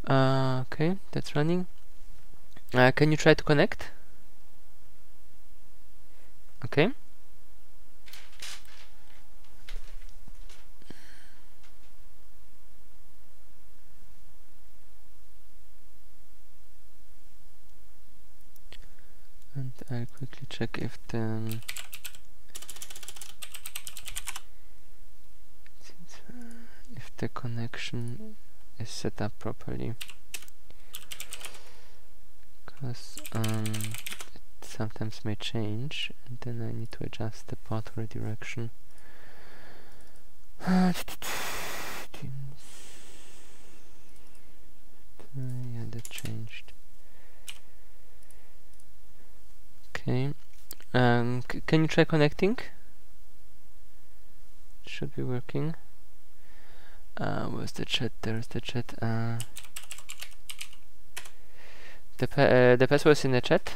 Okay, that's running. Can you try to connect? Okay. And I'll quickly check if the connection is set up properly, because it sometimes may change, and then I need to adjust the port redirection. Yeah, that changed. Okay. Can you try connecting? Should be working. Where's the chat? There's the chat. The password is in the chat.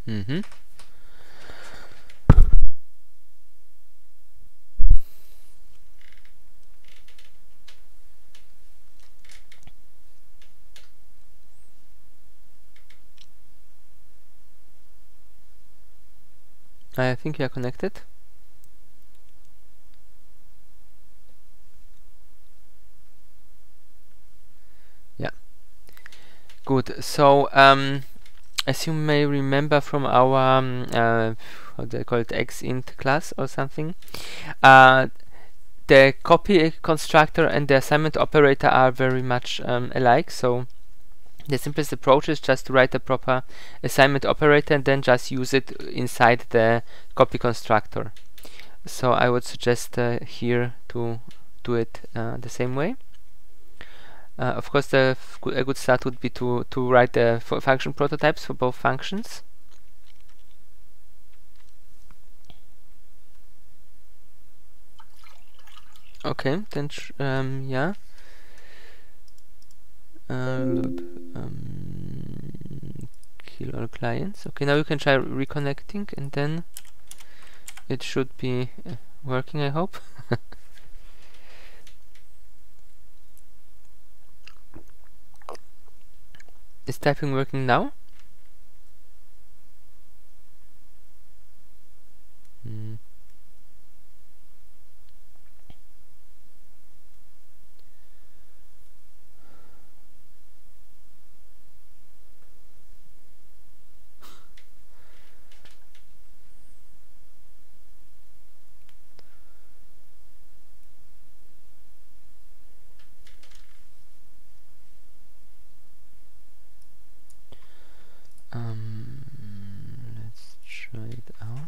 Mm-hmm. I think you are connected. Yeah. Good. So, as you may remember from our how do I call it, xint class or something, the copy constructor and the assignment operator are very much alike. So the simplest approach is just to write a proper assignment operator and then just use it inside the copy constructor. So I would suggest here to do it the same way. Of course, a good start would be to write the function prototypes for both functions. Okay, then yeah. Kill all clients. Okay, now you can try reconnecting, and then it should be working, I hope. Is typing working now? Let's try it out.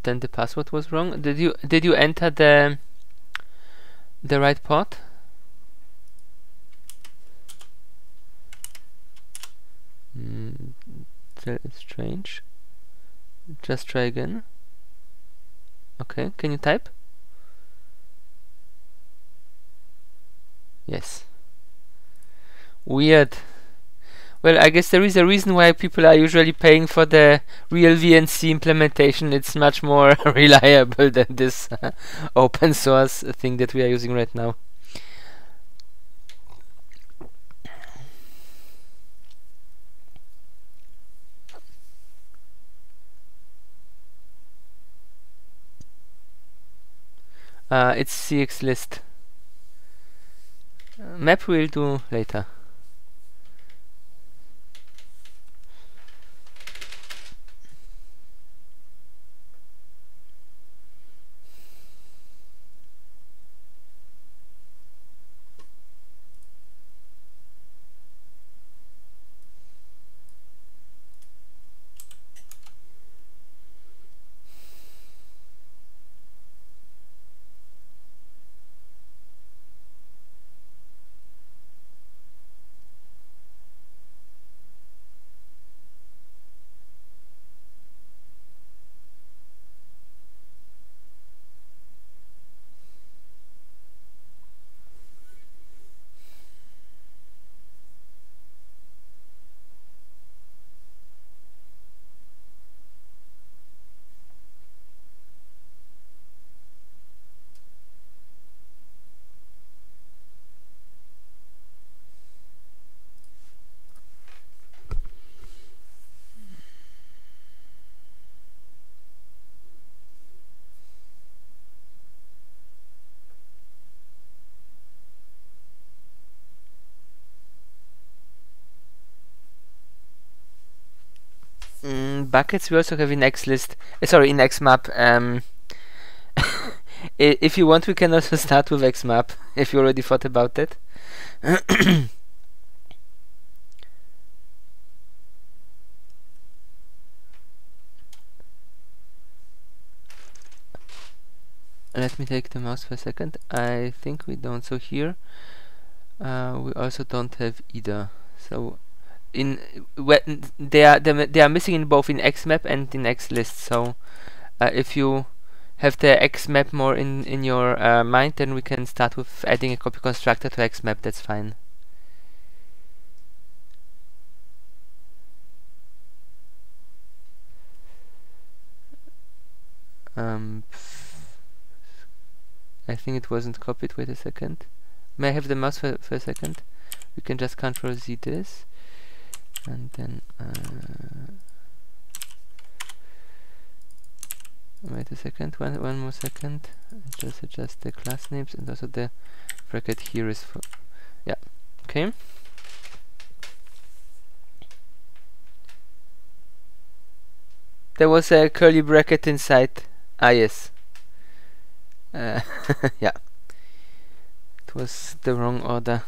Then the password was wrong. Did you enter the right port? That is strange. Just try again. Okay, can you type? Yes. Weird. Well, I guess there is a reason why people are usually paying for the real VNC implementation. It's much more reliable than this open source thing that we are using right now. It's CX list. Map we'll do later. Buckets we also have in XList. Sorry, in XMAP. If you want, we can also start with XMAP. If you already thought about that. Let me take the mouse for a second. I think we don't. So here we also don't have either. So in they are missing in both in XMAP and in XList. So if you have the XMAP more in your mind, then we can start with adding a copy constructor to XMAP. That's fine. I think it wasn't copied. Wait a second. May I have the mouse for a second? We can just Control Z this, and then wait a second. One more second. Just adjust the class names, and also the bracket here is for okay. There was a curly bracket inside. Ah yes. Yeah. It was the wrong order.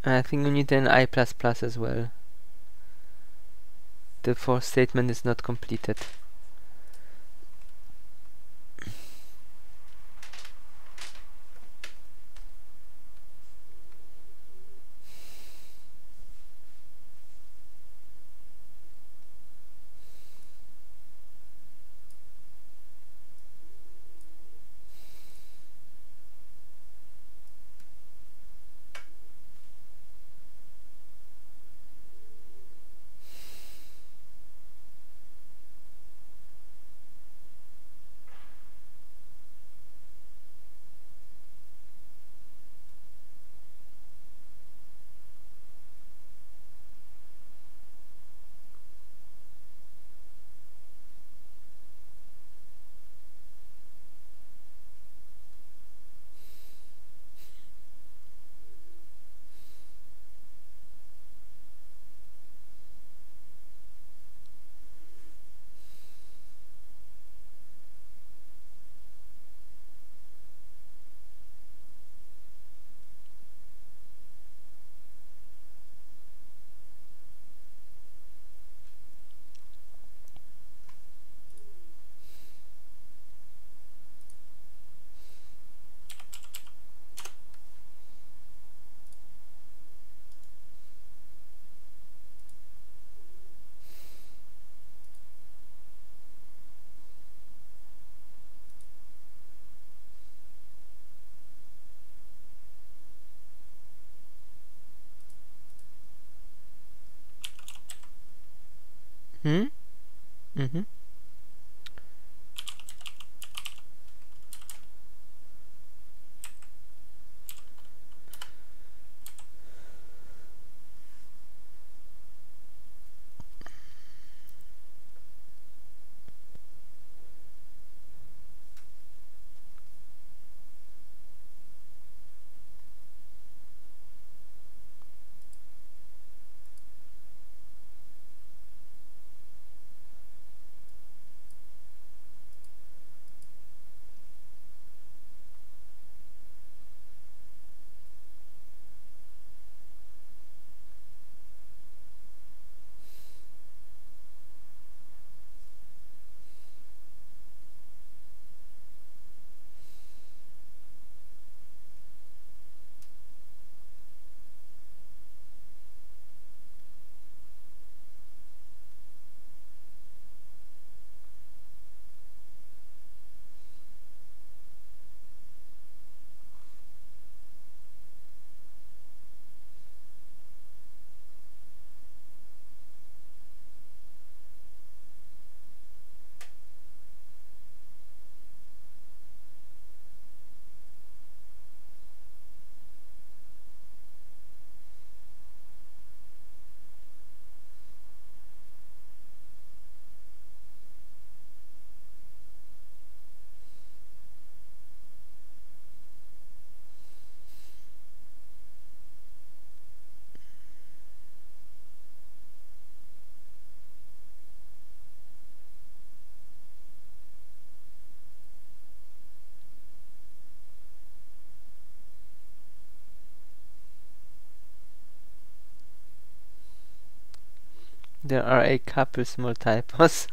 I think you need an I++ as well. The for statement is not completed. There are a couple small typos.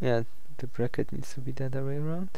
Yeah, the bracket needs to be the other way around.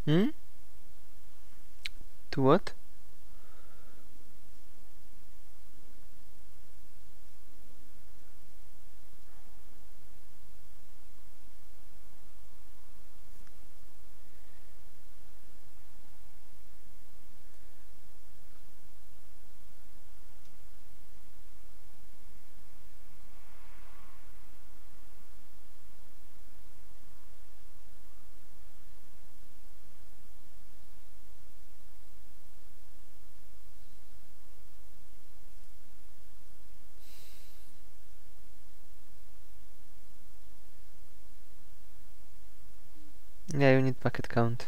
Hmm? To what? Yeah, you need bucket count.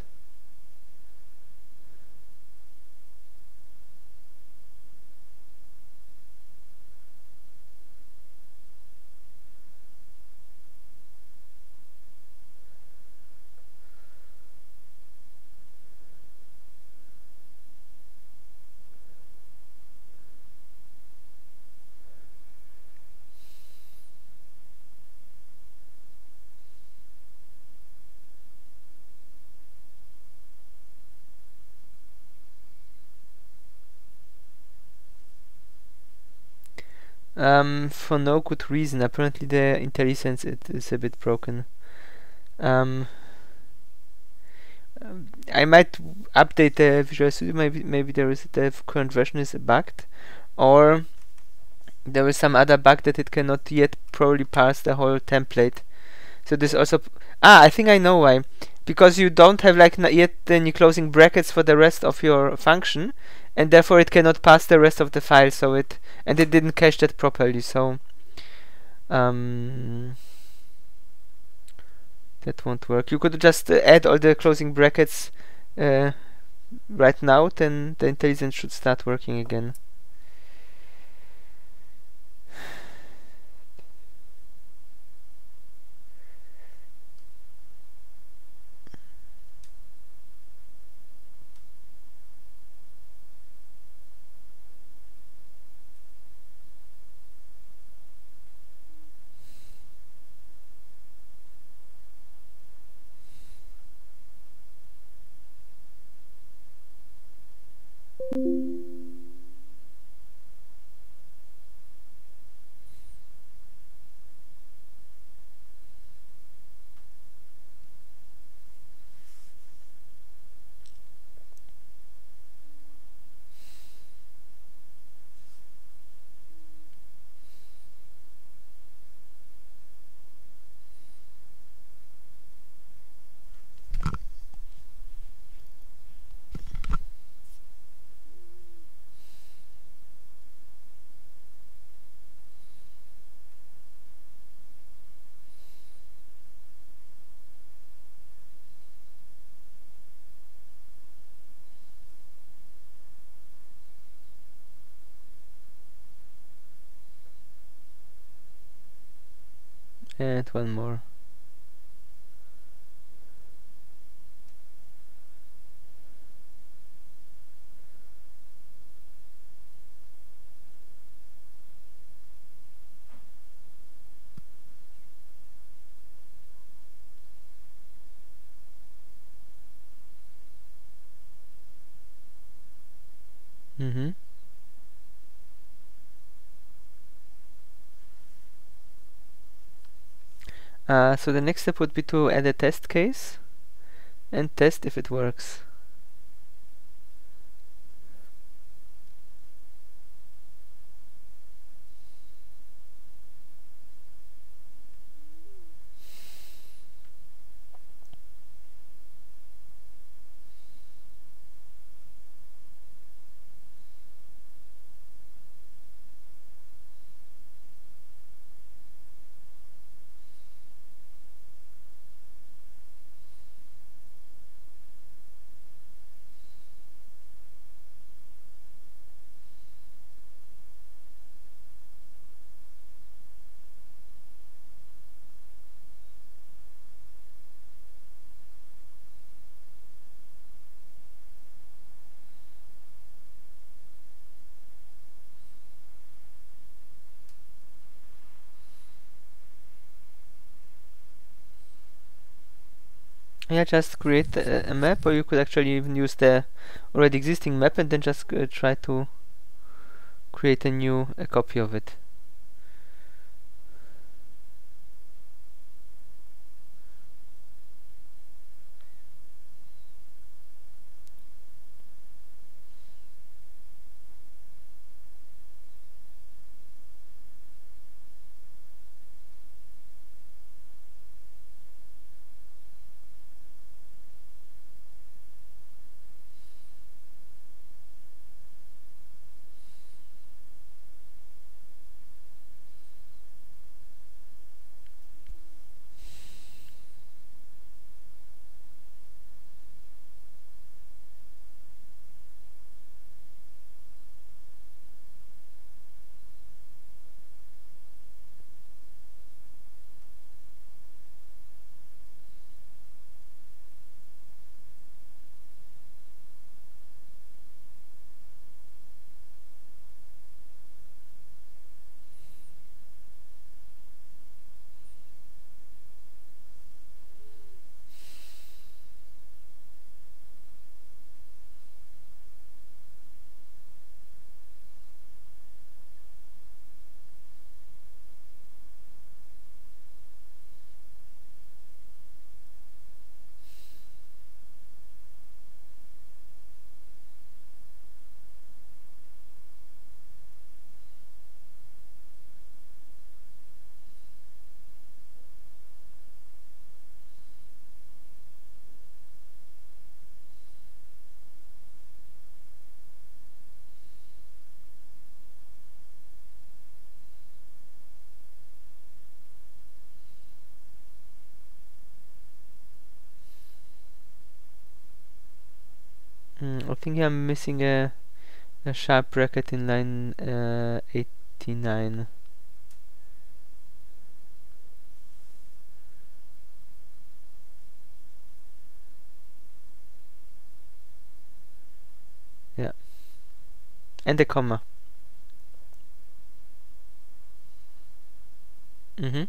For no good reason. Apparently the IntelliSense is a bit broken. Um, I might update the Visual Studio. Maybe the current version is bugged, or there is some other bug that it cannot yet probably parse the whole template. So this also I think I know why. Because you don't have like yet any closing brackets for the rest of your function, and therefore it cannot pass the rest of the file. So it didn't cache that properly. So that won't work. You could just add all the closing brackets right now, then the IntelliSense should start working again. and one more. So the next step would be to add a test case and test if it works. Yeah, just create a map, or you could actually even use the already existing map and then just try to create a copy of it. I think I'm missing a sharp bracket in line 89. Yeah, and a comma. Mm-hmm.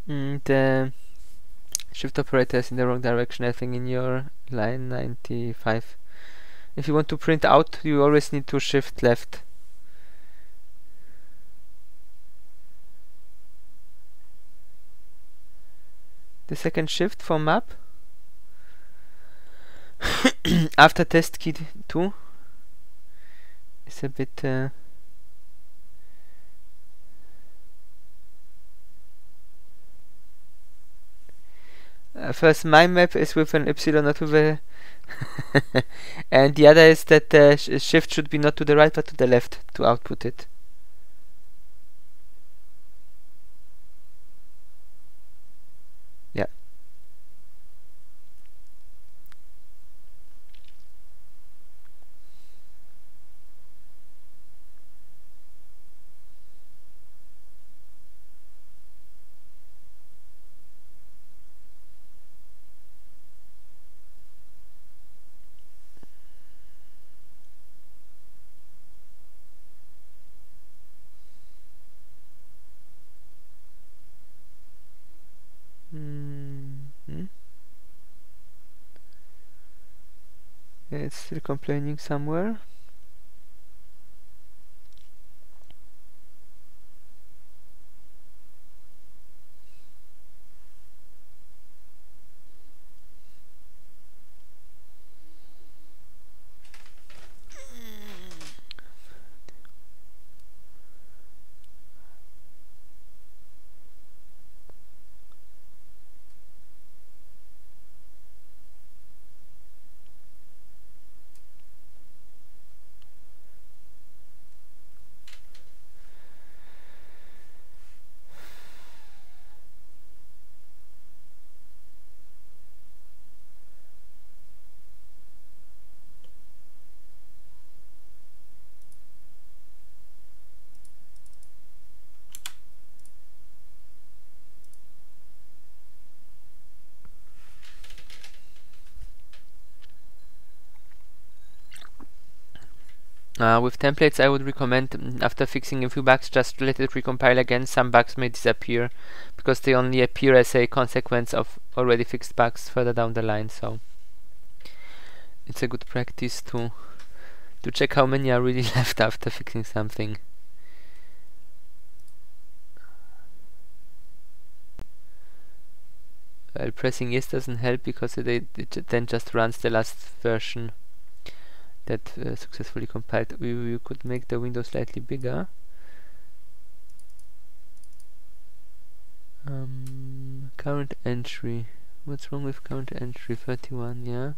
The shift operator is in the wrong direction, I think, in your line 95. If you want to print out, you always need to shift left. The second shift for map after test key 2 is a bit first my map is with an epsilon, not with a and the other is that the shift should be not to the right but to the left to output it. Yeah. It's still complaining somewhere. With templates, I would recommend, after fixing a few bugs, just let it recompile again. Some bugs may disappear because they only appear as a consequence of already fixed bugs further down the line. So it's a good practice to check how many are really left after fixing something. Well, pressing yes doesn't help because it then just runs the last version that successfully compiled. We could make the window slightly bigger. Current entry. What's wrong with current entry? 31, yeah.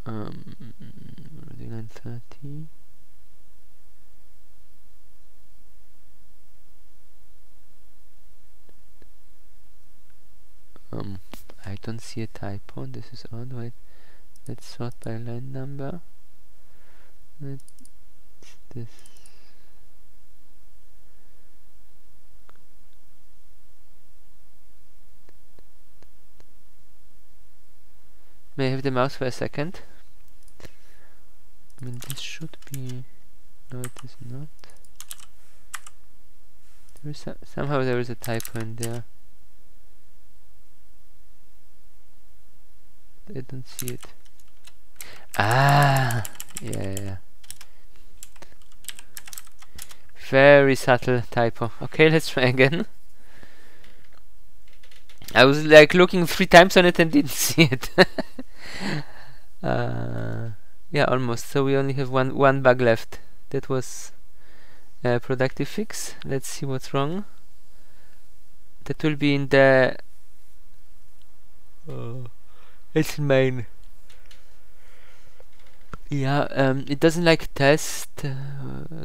Line 30. I don't see a typo. This is odd. Wait, let's sort by line number. Let's this. May I have the mouse for a second? I mean, this should be. No, it is not. There is somehow there is a typo in there. I don't see it. Ah, yeah. Very subtle typo. Okay, let's try again. I was like looking 3 times on it and didn't see it. Yeah, almost. So we only have one bug left. That was a productive fix. Let's see what's wrong. That will be in the. It's in main. Yeah, it doesn't like test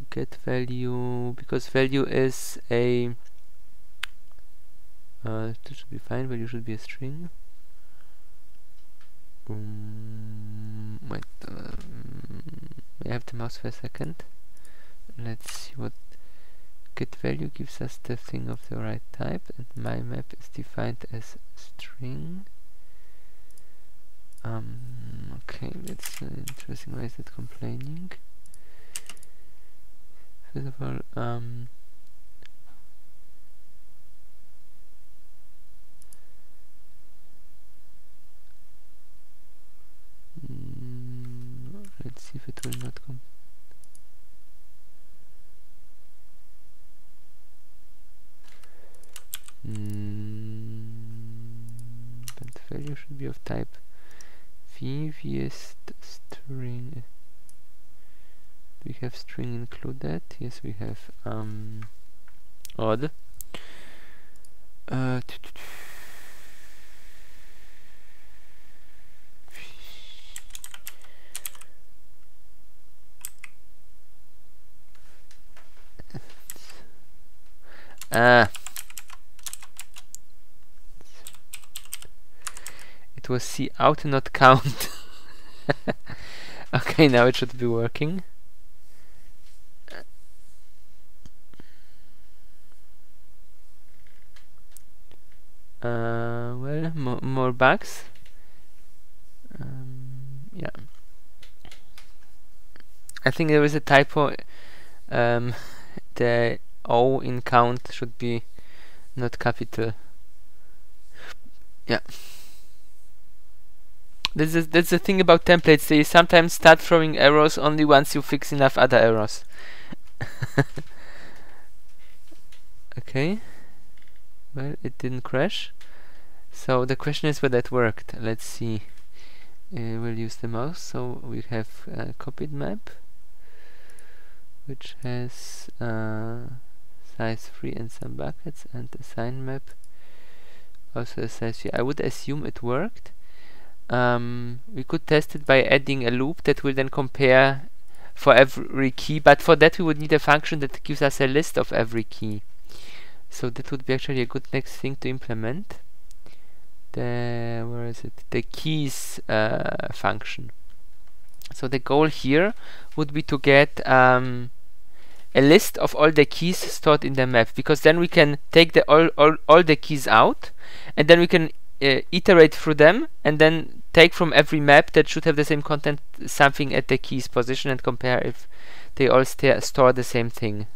get value because value is a. That should be fine. Value should be a string. Wait, I have the mouse for a second. Let's see what get value gives us the thing of the right type, and my map is defined as string. Okay, that's interesting. Why is it complaining? first of all, let's see if it will not come. But the value should be of type v. V is string. Do we have string included? Yes, we have odd. It was C out, not count. Okay, now it should be working. Well, more bugs. Yeah. I think there is a typo. The O in count should be not capital. Yeah. That's the thing about templates. They sometimes start throwing errors only once you fix enough other errors. Okay. Well, it didn't crash. So the question is whether it worked. Let's see. We'll use the mouse. So we have a copied map, which has size 3 and some buckets, and a sign map also a size 3. I would assume it worked. We could test it by adding a loop that will then compare for every key, but for that we would need a function that gives us a list of every key. So that would be actually a good next thing to implement. Where is it? The keys function. So the goal here would be to get a list of all the keys stored in the map, because then we can take all the keys out, and then we can iterate through them, and then take from every map that should have the same content something at the keys position and compare if they all store the same thing.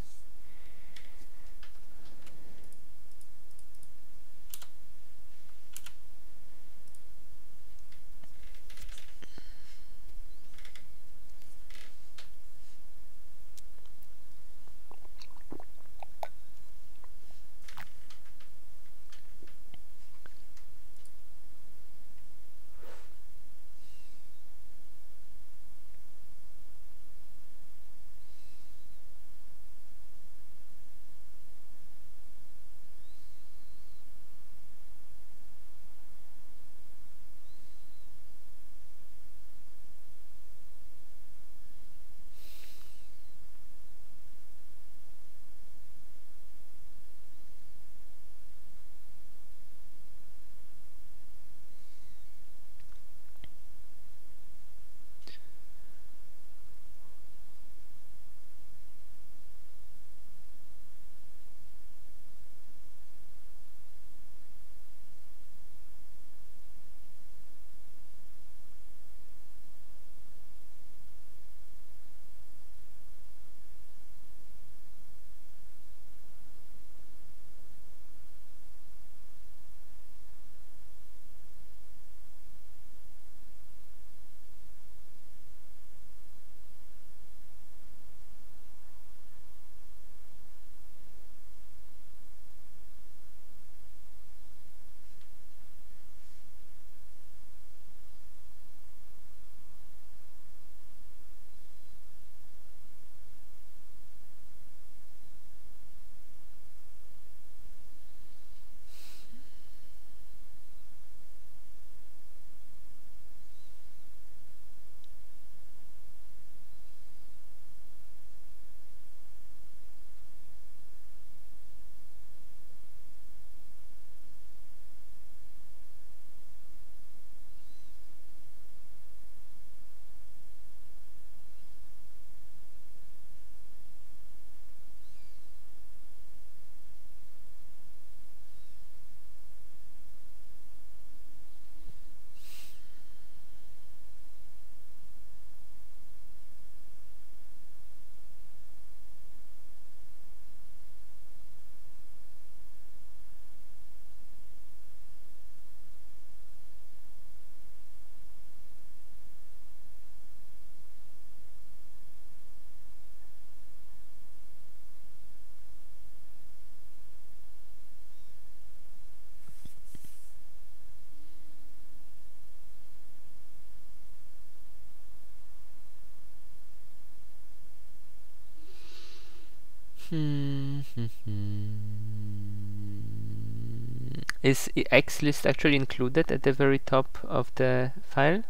Is xlist actually included at the very top of the file?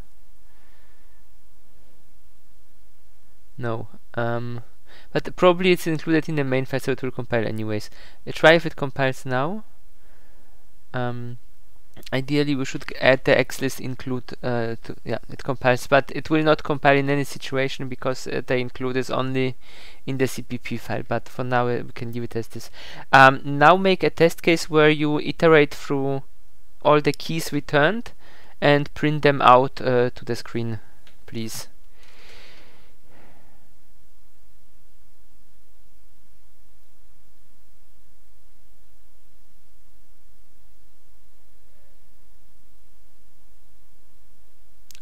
No. But probably it's included in the main file, so it will compile anyways. Try if it compiles now. Ideally, we should add the xlist include yeah, it compiles, but it will not compile in any situation because the include is only in the CPP file. But for now, we can leave it as this. Now make a test case where you iterate through all the keys returned and print them out to the screen, please.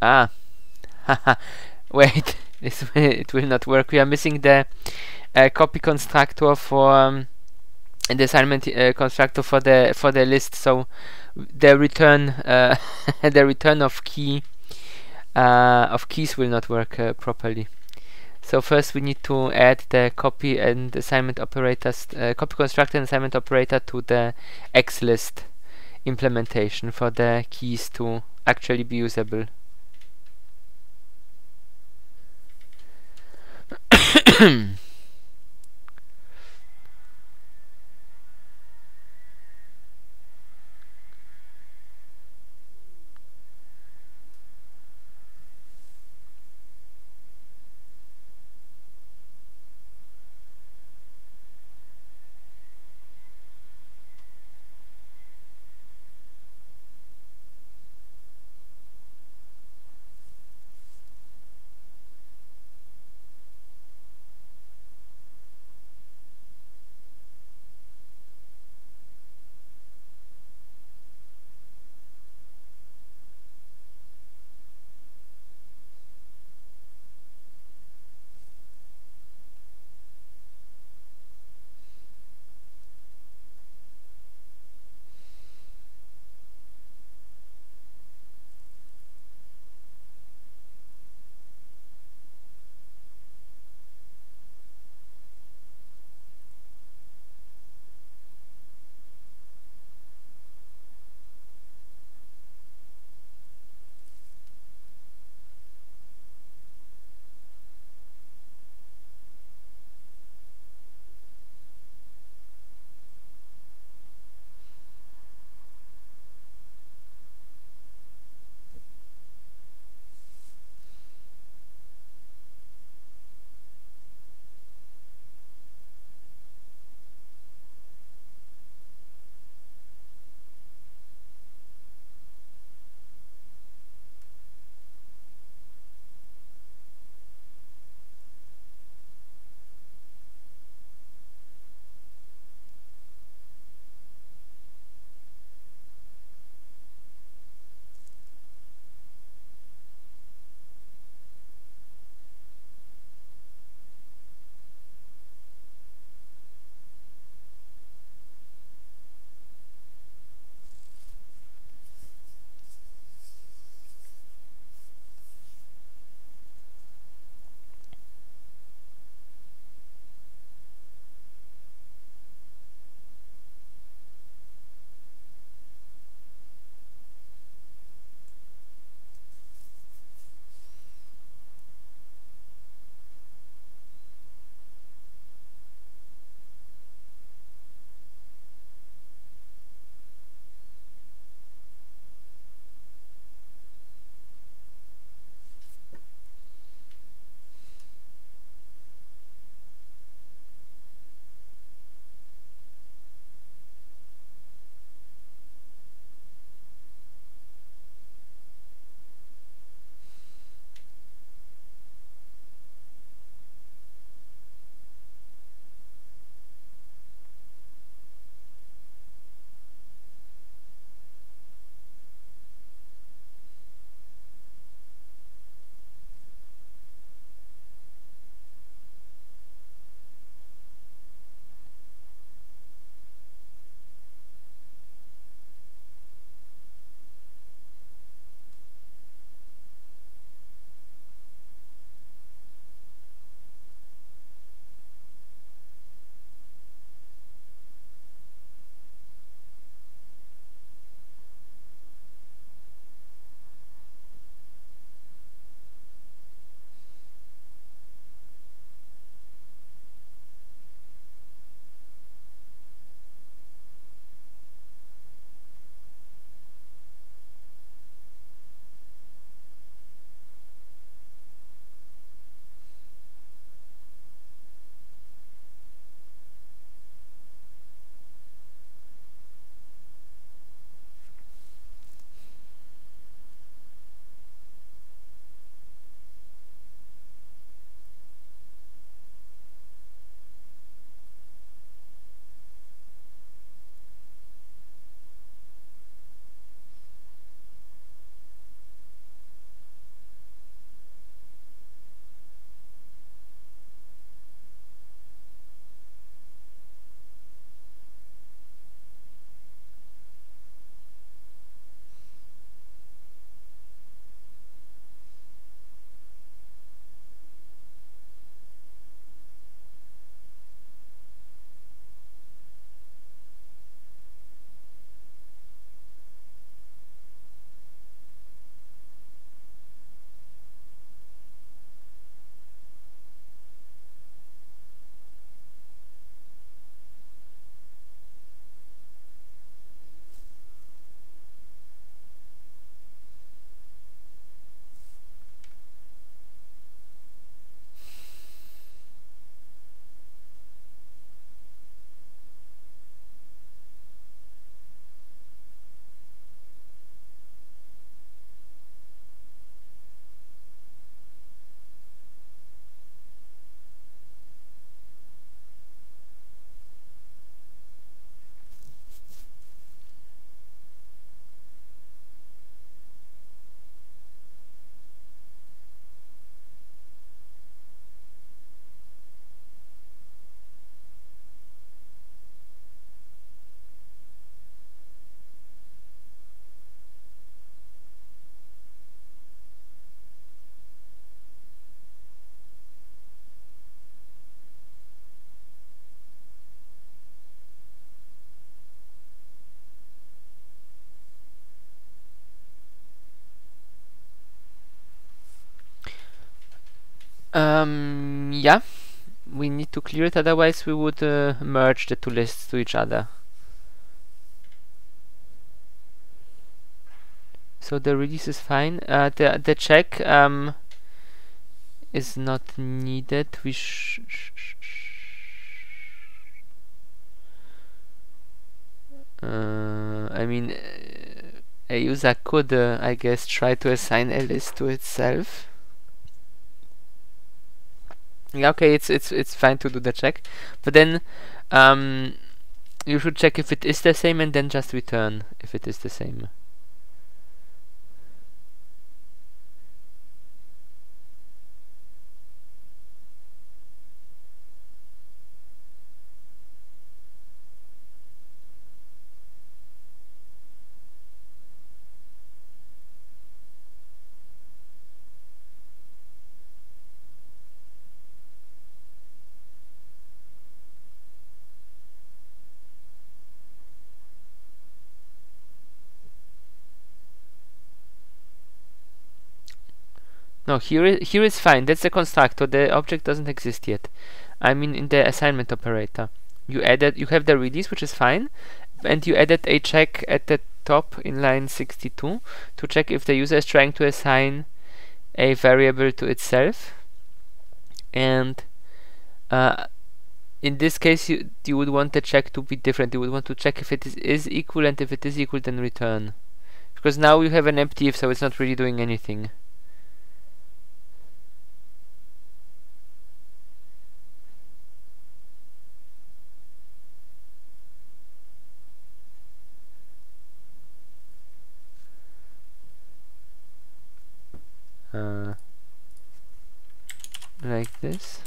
Ah, wait, it will not work. We are missing the copy constructor for the assignment constructor for the list. So the return the return of keys will not work properly. So first we need to add the copy and assignment operators, copy constructor and assignment operator to the xlist implementation for the keys to actually be usable. Yeah, we need to clear it, otherwise we would merge the two lists to each other. So the release is fine. The check is not needed. We I mean, a user could, I guess, try to assign a list to itself. Yeah, okay, it's fine to do the check, but then you should check if it is the same and then just return if it is the same. No, here is fine. That's the constructor. The object doesn't exist yet. I mean, in the assignment operator, you have the release, which is fine, and you added a check at the top in line 62 to check if the user is trying to assign a variable to itself. And in this case, you would want the check to be different. You would want to check if it is equal, and if it is equal, then return. Because now you have an empty if, so it's not really doing anything. Like this.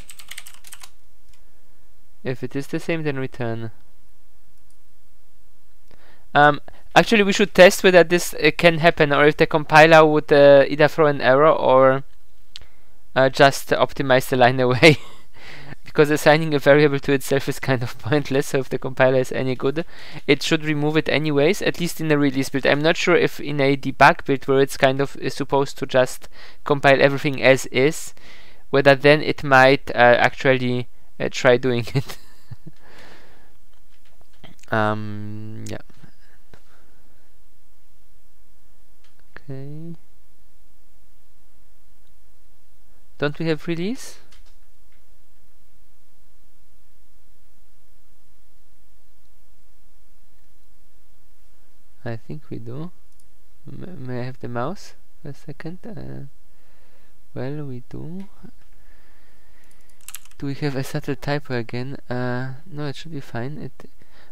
If it is the same, then return. Actually, we should test whether this can happen, or if the compiler would either throw an error or just optimize the line away. Because assigning a variable to itself is kind of pointless, so if the compiler is any good, it should remove it anyways, at least in a release build. I'm not sure if in a debug build, where it's kind of is supposed to just compile everything as is, whether then it might actually try doing it. Yeah. Okay. Don't we have release? I think we do. May I have the mouse for a second? Well, we do. Do we have a subtle typo again? No, it should be fine.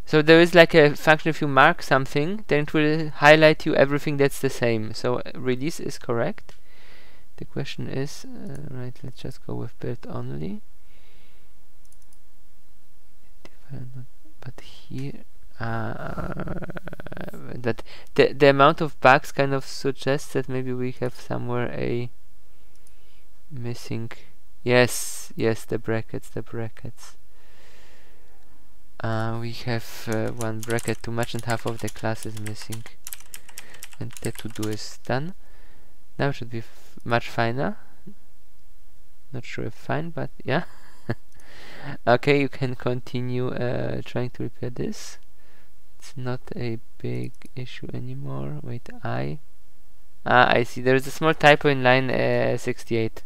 So there is like a function, if you mark something, then it will highlight you everything that's the same. So release is correct. The question is, right, let's just go with build only. But here, that the amount of bugs kind of suggests that maybe we have somewhere a missing. Yes, the brackets. We have one bracket too much and half of the class is missing. And the to-do is done. Now it should be much finer. Not sure if fine, but yeah. Okay, you can continue trying to repair this. It's not a big issue anymore. Wait, I see. There is a small typo in line 68.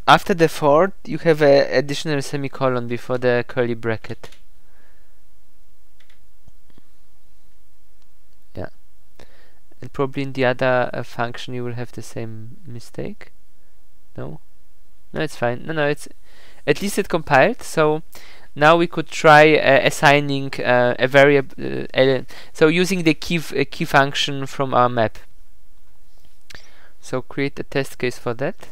After the for, you have an additional semicolon before the curly bracket. Yeah. And probably in the other function you will have the same mistake. No? No, it's fine. No, it's at least it compiled. So Now we could try assigning a variable, so using the key function from our map. So create a test case for that.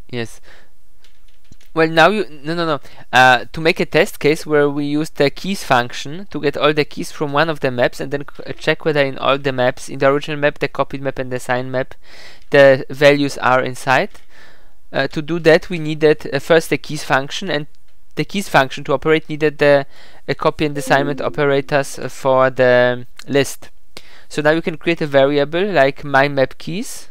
Yes. Well, now to make a test case where we use the keys function to get all the keys from one of the maps and then check whether in all the maps, in the original map, the copied map and the assigned map, the values are inside. To do that, we needed first the keys function, and the keys function to operate needed the copy and assignment operators for the list. So now you can create a variable like myMapKeys.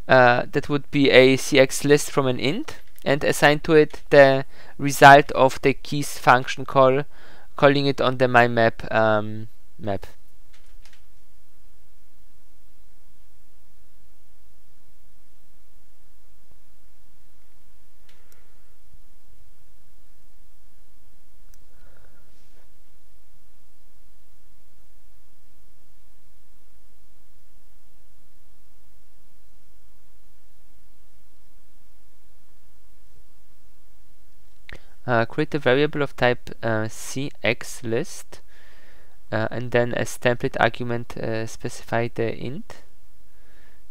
That would be a CX list from an int, and assign to it the result of the keys function call, calling it on the mymap map. Create a variable of type CX list, and then as template argument specify the int,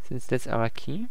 since that's our key.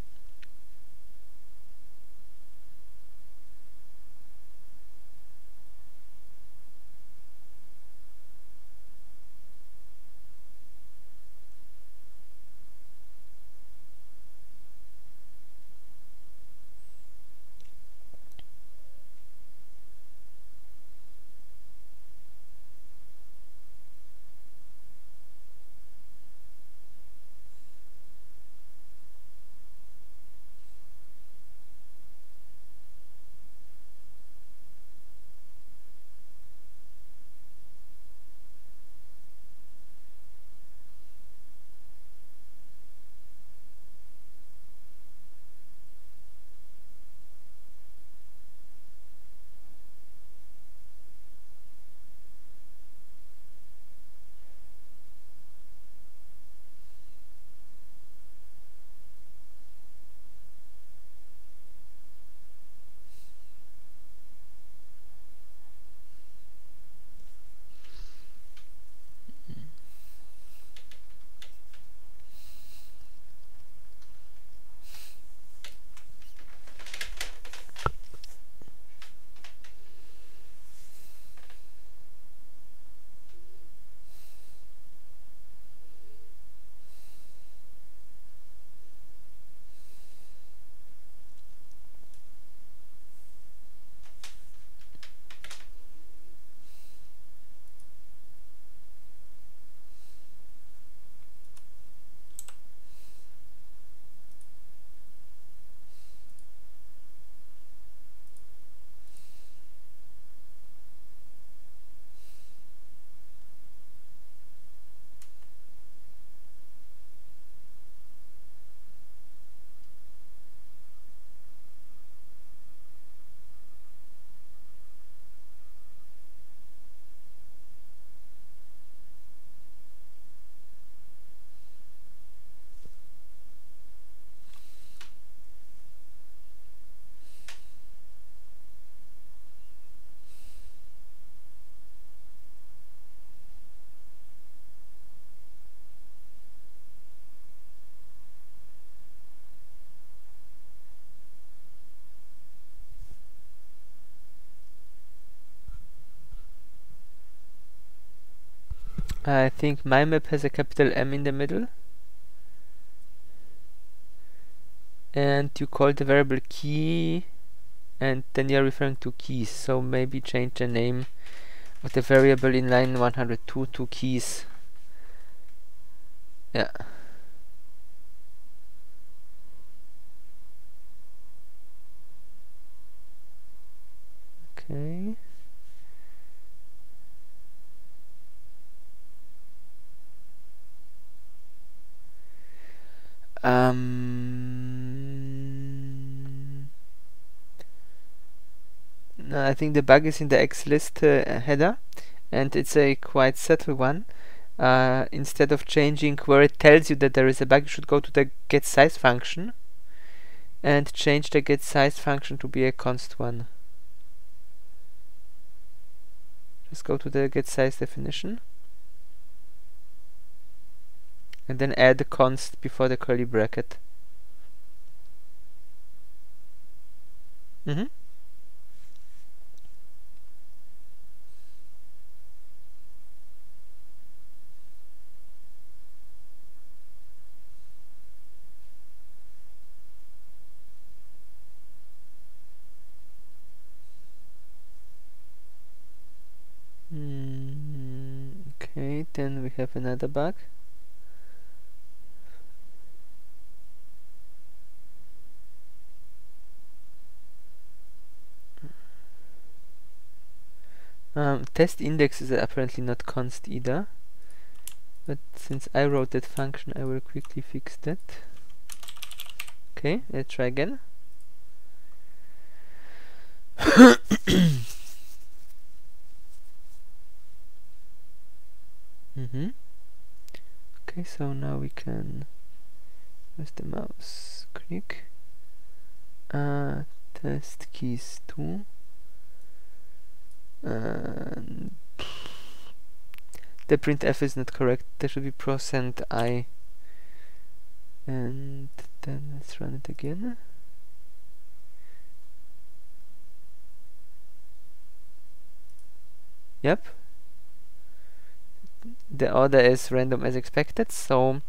I think mymap has a capital M in the middle, and you call the variable key, and then you're referring to keys, so maybe change the name of the variable in line 102 to keys. Yeah. Okay. No, I think the bug is in the xlist header, and it's a quite subtle one. Instead of changing where it tells you that there is a bug, you should go to the getSize function and change the getSize function to be a const one. Just go to the getSize definition and then add the const before the curly bracket. Mm-hmm. Okay, then we have another bug. Test index is apparently not const either, but since I wrote that function, I will quickly fix that. Okay, let's try again. Okay, so now we can use the mouse click. Test keys 2. And the printf is not correct. There should be %i. And then let's run it again. Yep. The order is random as expected. So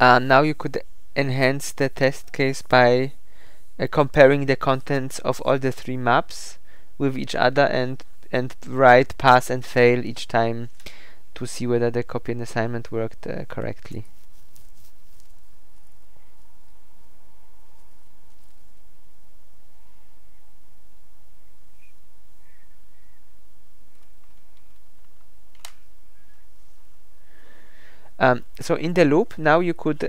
now you could enhance the test case by comparing the contents of all the 3 maps with each other and write pass and fail each time to see whether the copy and assignment worked correctly. So in the loop, now you could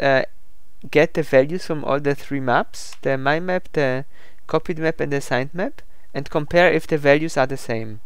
get the values from all the 3 maps, the my map, the copied map, and the assigned map, and compare if the values are the same.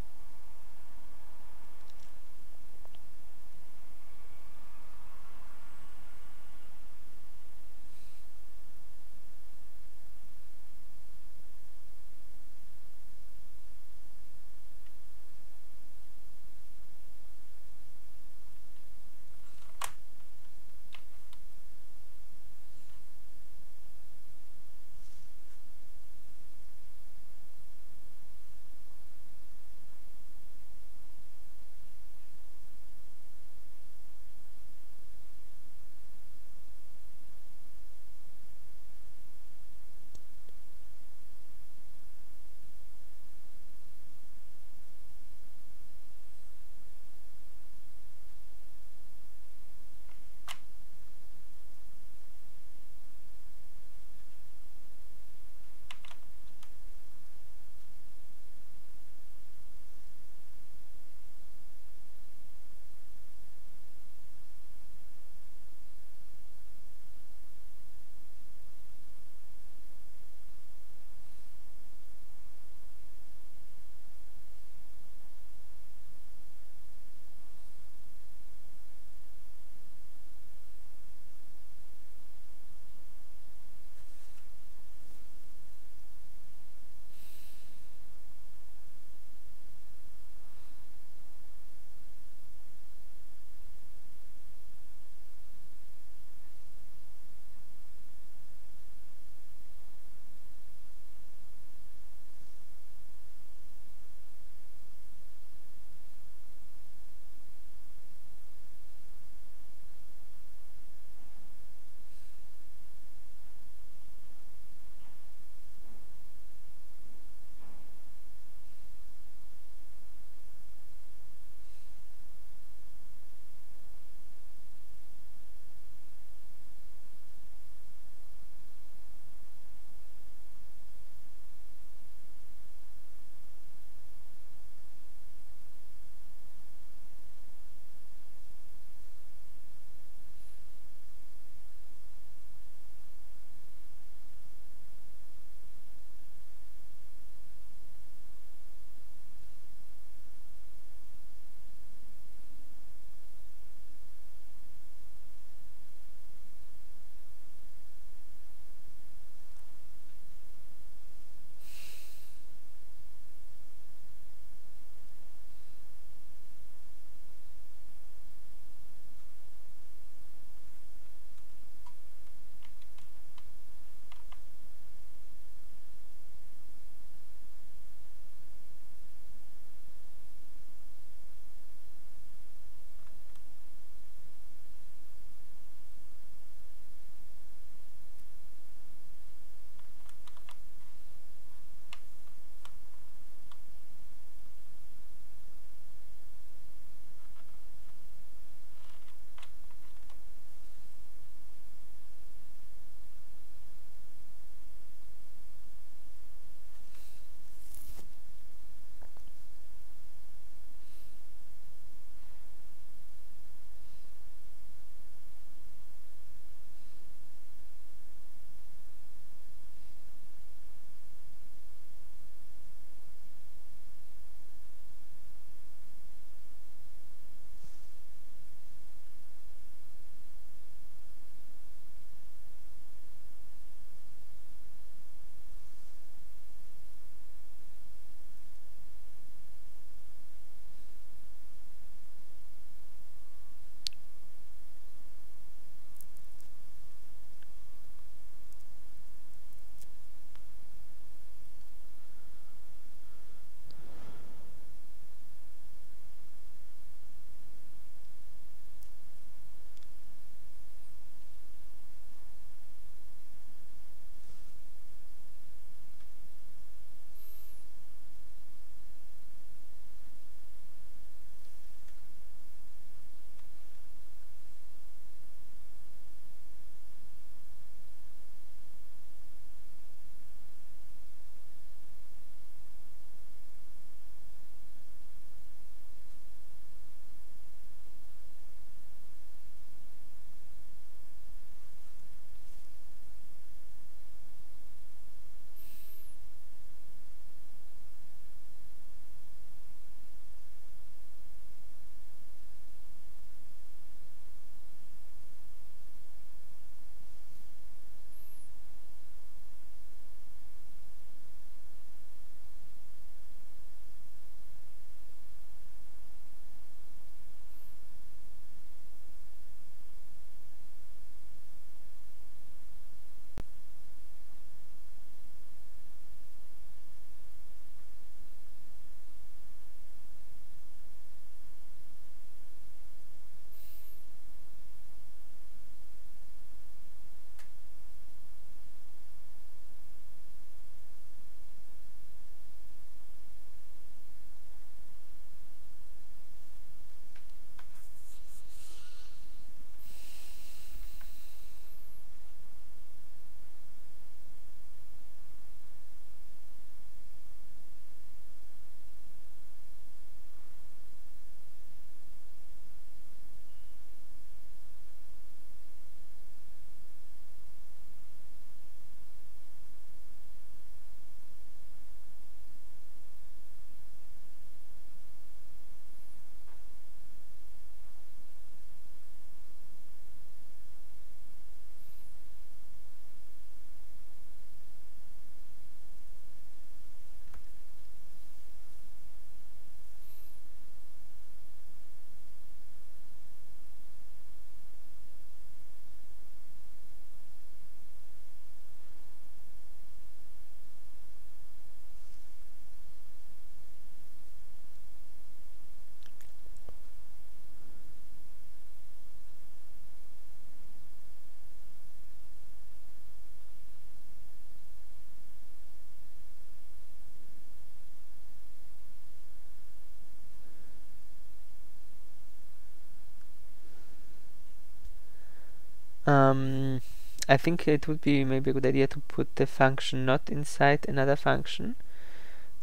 I think it would be maybe a good idea to put the function not inside another function.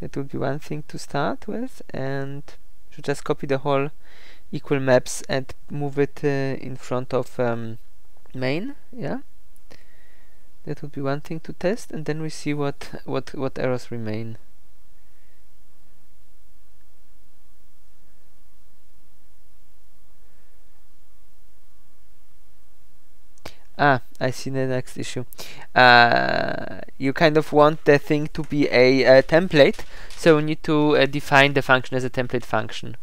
That would be one thing to start with, and should just copy the whole equal maps and move it in front of main. Yeah, that would be one thing to test, and then we see what errors remain. I see the next issue. You kind of want the thing to be a template, so you need to define the function as a template function.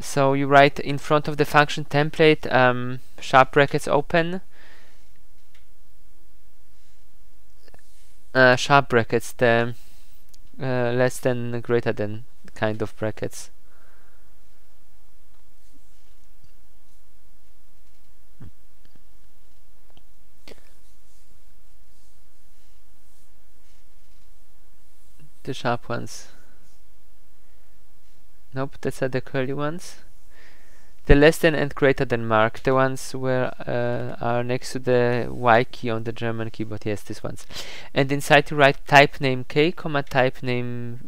So you write in front of the function template sharp brackets open, sharp brackets, the less than greater than kind of brackets. The sharp ones. Nope, that's are the curly ones. The less than and greater than mark, the ones where are next to the Y key on the German keyboard. Yes, these ones. And inside you write type name K, comma type name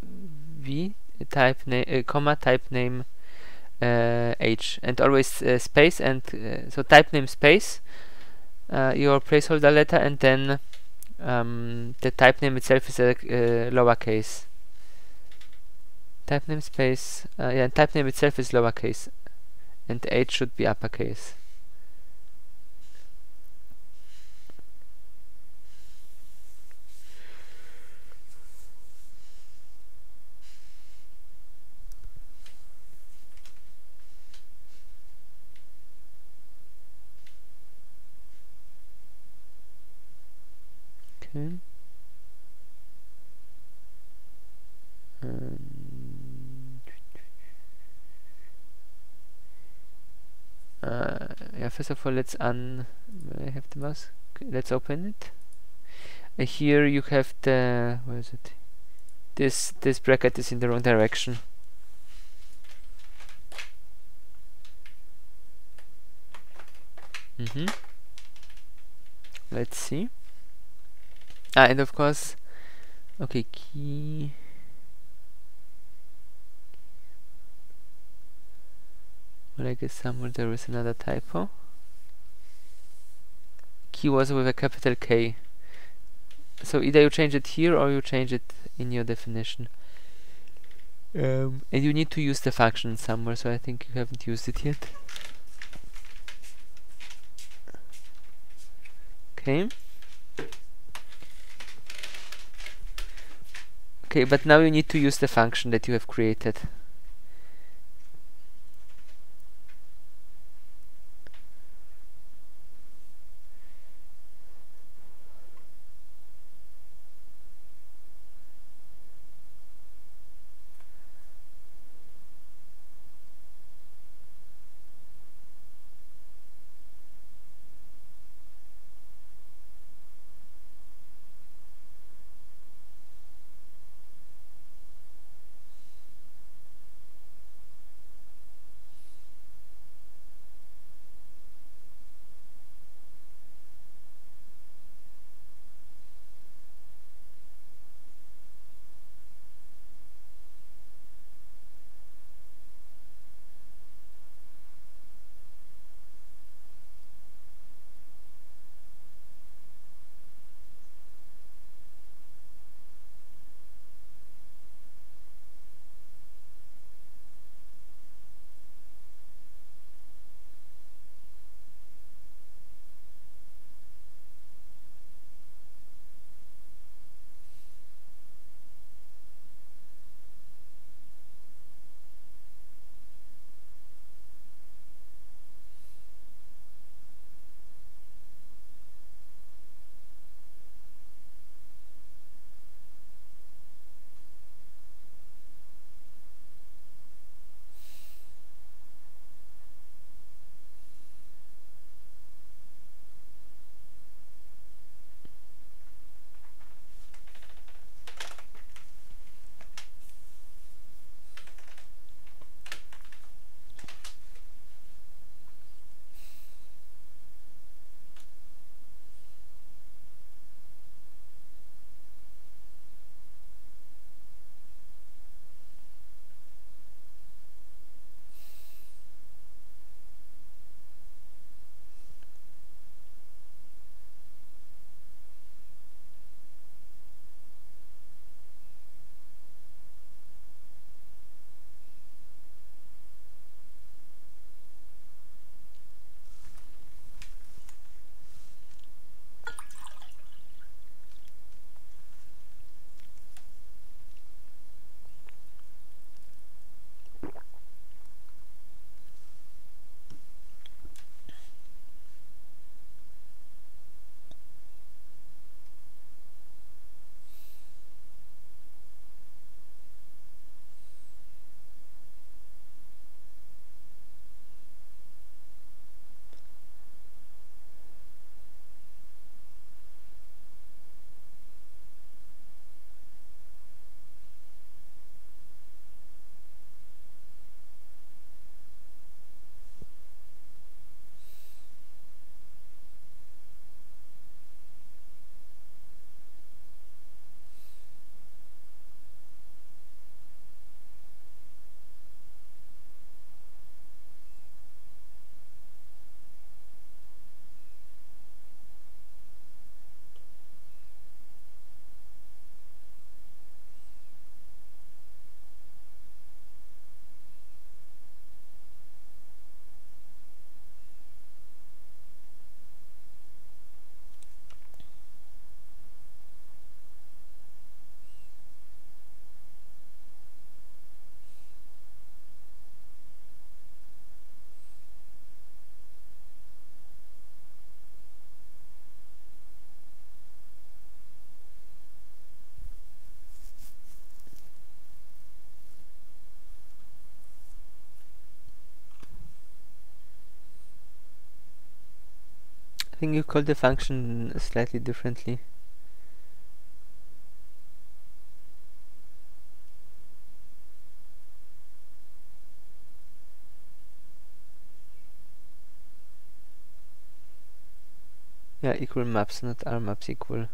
V, type name comma type name H, and always space, and so type name space your placeholder letter, and then the type name itself is a lowercase. Type name space, yeah, and type name itself is lowercase, and H should be uppercase. Okay. Yeah, first of all, let's I have the mouse. Okay, let's open it. Here you have the, where is it? This bracket is in the wrong direction. Let's see. And of course, okay, key. Well, I guess somewhere there is another typo. Key was with a capital K. So either you change it here or you change it in your definition. And you need to use the function somewhere, so I think you haven't used it yet. Okay. Okay, but now you need to use the function that you have created. think you call the function slightly differently. Yeah, equal maps, not R maps equal.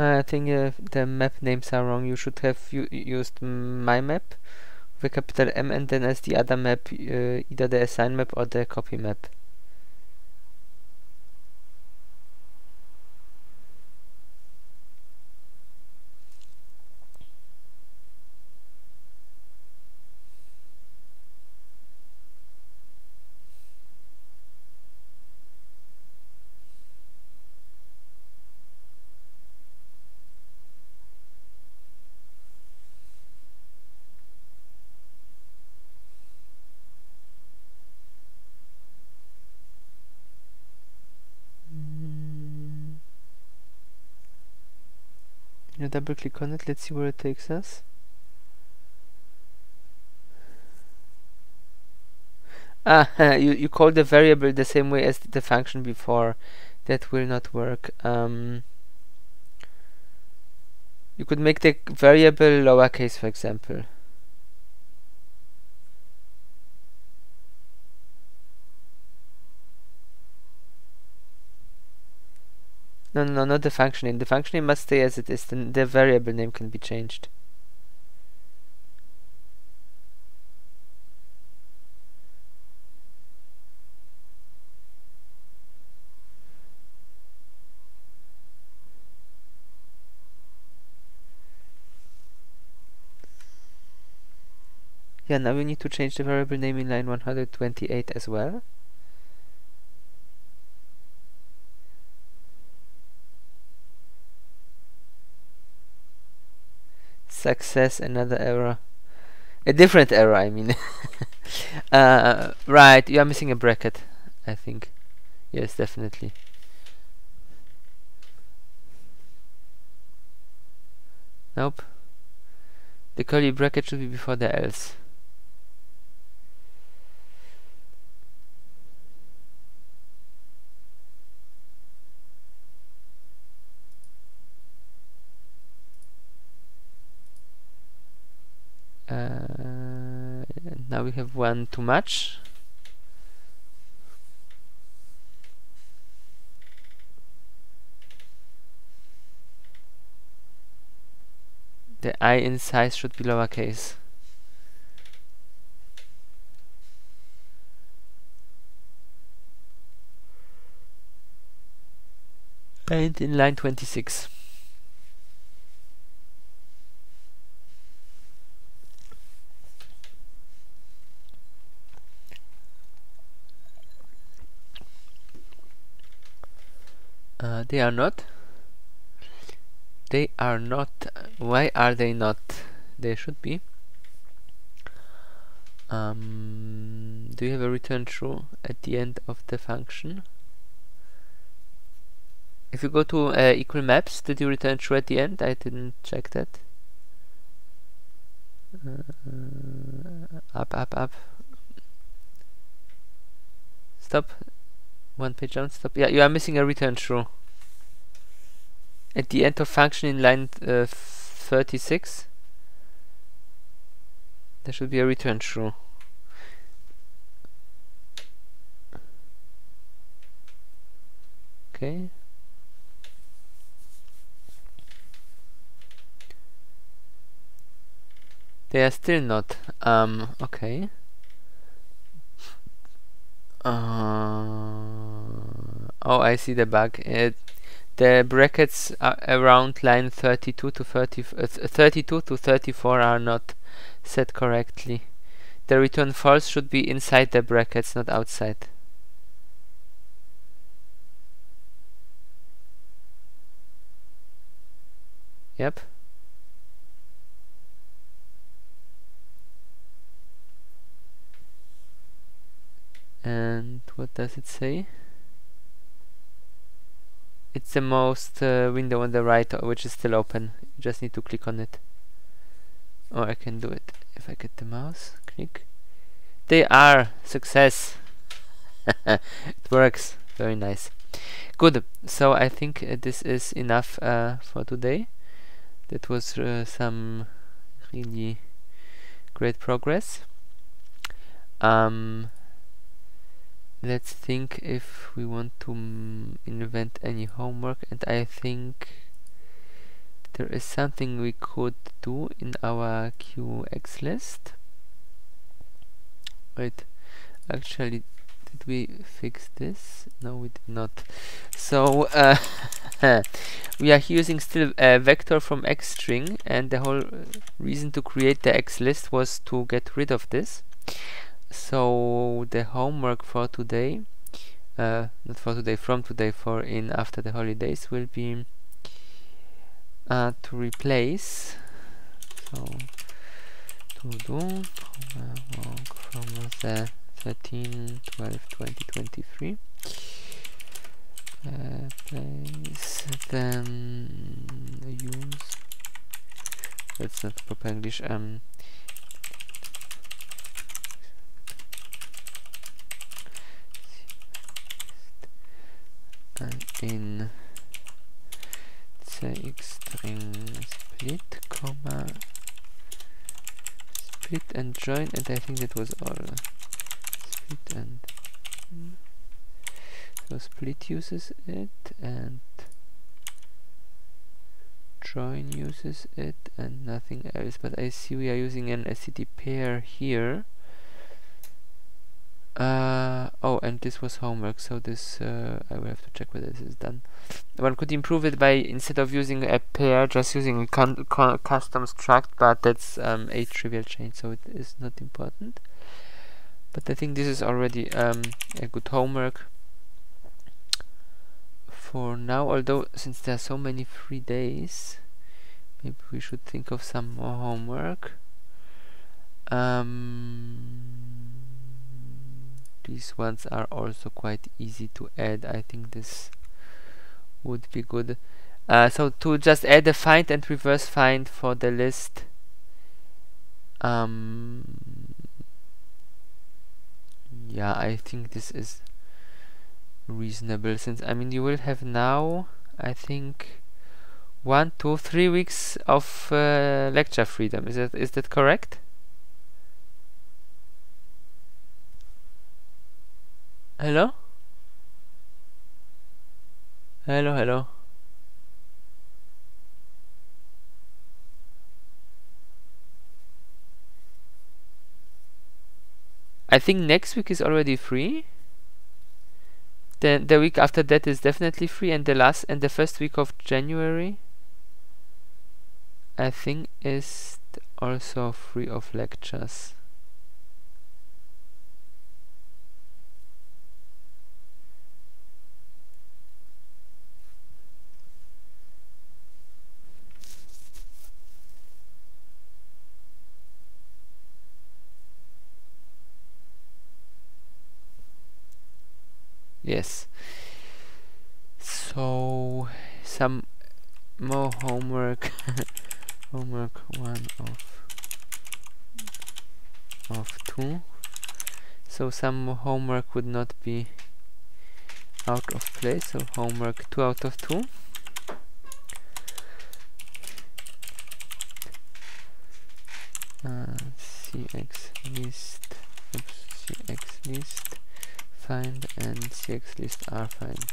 I think the map names are wrong. You should have used my map with a capital M and then as the other map either the assign map or the copy map. You double click on it, let's see where it takes us. You call the variable the same way as the function before. That will not work. You could make the variable lowercase, for example. No, not the function name. The function name must stay as it is. The variable name can be changed. Yeah, now we need to change the variable name in line 128 as well. Success, another error. A different error, I mean. Right, you are missing a bracket, I think. Yes, definitely. Nope. The curly bracket should be before the else. Now we have one too much. The I in size should be lowercase. And in line 26. They are not. They are not. Why are they not? They should be. Do you have a return true at the end of the function? If you go to equal maps, did you return true at the end? I didn't check that. Up. Stop. One page down. Stop. Yeah, you are missing a return true. At the end of function in line 36. There should be a return true. Okay. They are still not. Okay. Oh, I see the bug. The brackets around line 32 to 32 to 34 are not set correctly. The return false should be inside the brackets, not outside. Yep. And what does it say? It's the most window on the right, which is still open. You just need to click on it. Or I can do it if I get the mouse. Click. They are success. It works. Very nice. Good. So I think this is enough for today. That was some really great progress. Let's think if we want to invent any homework, and I think there is something we could do in our QX list. Wait, actually, did we fix this? No, we did not. So we are using still a vector from XString, and the whole reason to create the X list was to get rid of this. So the homework for today, not for today, from today for in after the holidays, will be to replace, so to do homework from the 13, 12, 20, 23, place, then use, that's not proper English, in cxstring split, comma, split and join, and I think that was all. Split and so split uses it, and join uses it, and nothing else. But I see we are using an STD pair here. Oh, and this was homework, so this I will have to check whether this is done. One could improve it by, instead of using a pair, just using a custom struct, but that's a trivial change, so it is not important. But I think this is already a good homework for now, although since there are so many free days, maybe we should think of some more homework. These ones are also quite easy to add. I think this would be good. So to just add a find and reverse find for the list. Yeah, I think this is reasonable, since I mean you will have now, I think, 1, 2, 3 weeks of lecture freedom. Is that correct? Hello? Hello, hello. I think next week is already free. Then the week after that is definitely free, and the first week of January, I think, is also free of lectures. Yes. So some more homework. Homework 1 of 2. So some homework would not be out of place. So homework 2 out of 2. cx list, cx list find and cx list rfind.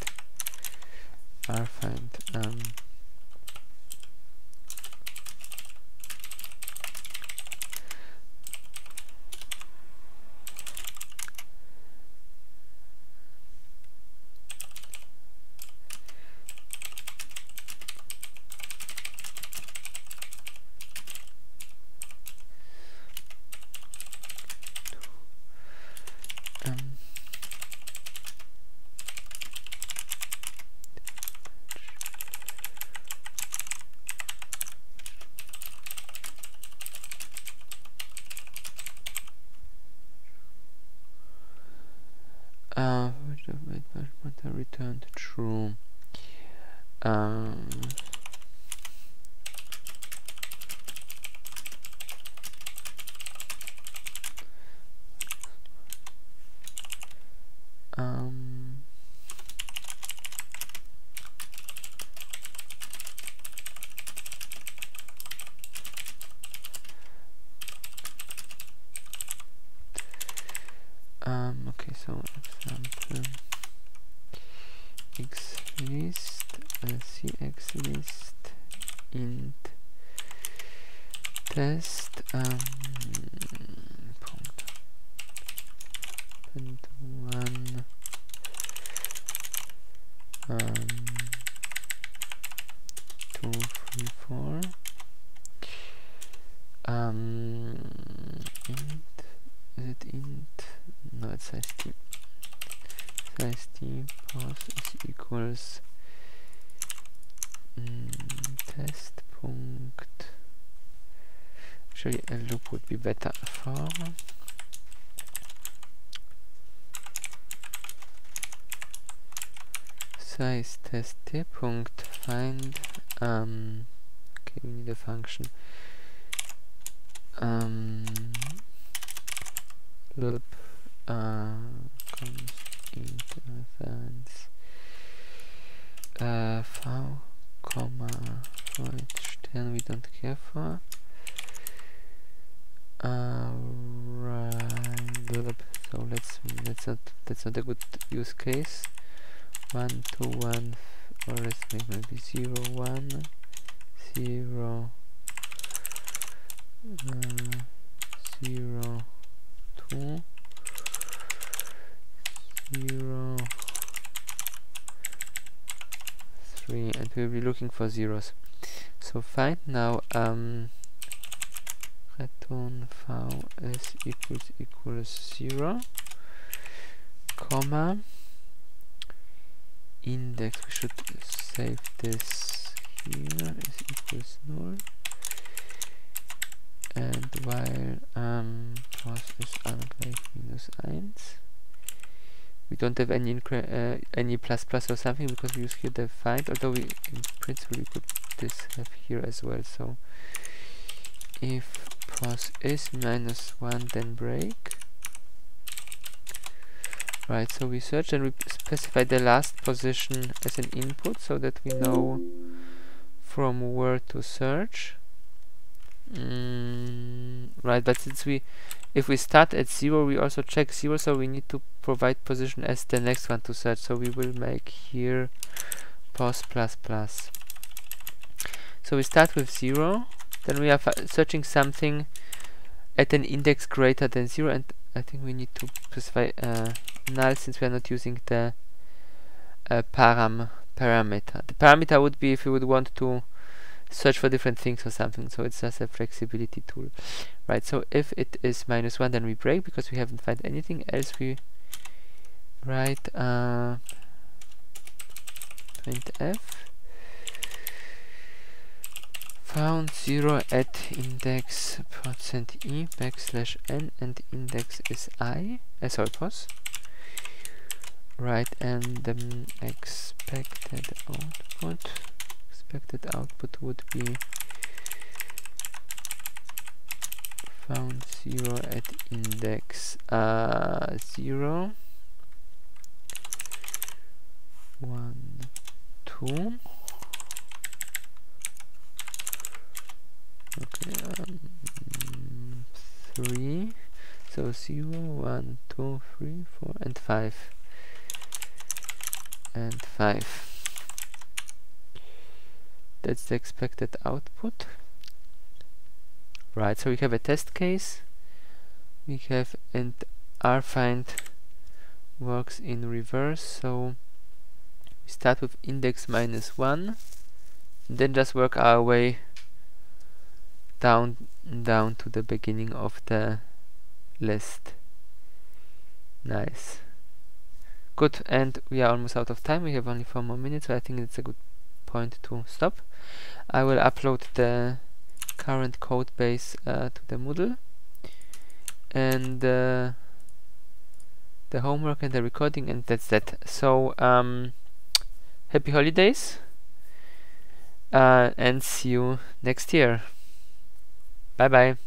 Returned true. Okay, so example x list, cx list int test punkt append 1 2 3 4 int, is it int? No, it's size t. Size t pos is equals test punkt. Actually, a loop would be better for size test t punkt find. Okay, we need a function. Loop const int fans v comma void stern we don't care for. Right, loop. So that's not a good use case. 1 2 1 or let's make maybe 0 1 0 0 2 0 3, and we'll be looking for zeros. So fine, now return v is equals 0 comma index, we should save this here, is equals 0, and while pos is ungleich minus 1, we don't have any plus plus or something because we use here the find, although we in principle we could this have here as well. So if pos is -1 then break. Right, so we search and we specify the last position as an input so that we know from where to search. Right, but since if we start at 0 we also check 0, so we need to provide position as the next one to search, so we will make here pos plus plus. So we start with 0, then we are searching something at an index greater than 0, and I think we need to specify null since we are not using the parameter. The parameter would be if we would want to search for different things or something, so it's just a flexibility tool. Right, so if it is -1 then we break because we haven't found anything else. We write printf found 0 at index %e \n and index is I, sorry, pos. Right, and the expected output would be found 0 at index 0 1 2. Okay, 3. So 0, 1, 2, 3, 4, and 5. And 5. That's the expected output. Right, so we have a test case. We have, and rfind works in reverse, so we start with index -1, and then just work our way down to the beginning of the list. Nice. Good, and we are almost out of time. We have only 4 more minutes, so I think it's a good point to stop. I will upload the current code base to the Moodle, and the homework and the recording, and that's that. So happy holidays, and see you next year. Bye bye.